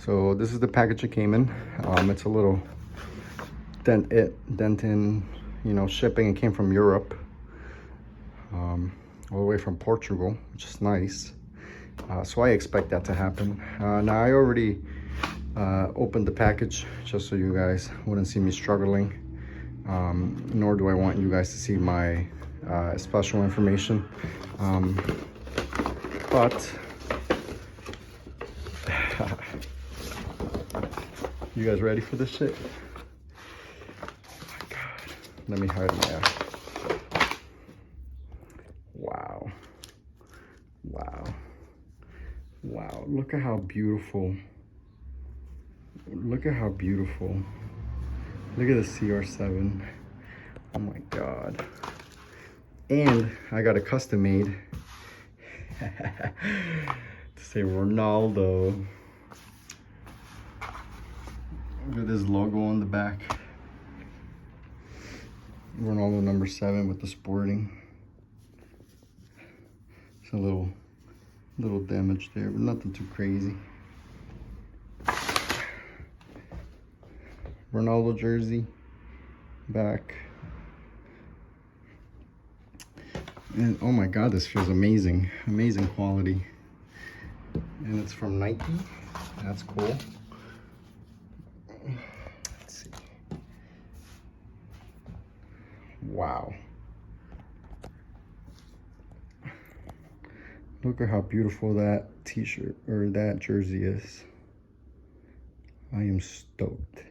So this is the package it came in. It's a little dent in, you know, shipping. It came from Europe, all the way from Portugal, which is nice. So I expect that to happen. Now I already opened the package just so you guys wouldn't see me struggling. Nor do I want you guys to see my special information. But you guys ready for this shit? Oh my God. Let me hide my ass. Wow. Wow. Wow. Look at how beautiful. Look at how beautiful. Look at the CR7. Oh my God. And I got a custom made to say Ronaldo. Look at this logo on the back. Ronaldo number 7 with the sporting. It's a little damage there, but nothing too crazy. Ronaldo jersey back. And oh my God, this feels amazing. Amazing quality. And it's from Nike. That's cool. Let's see. Wow. Look at how beautiful that t-shirt or that jersey is. I am stoked.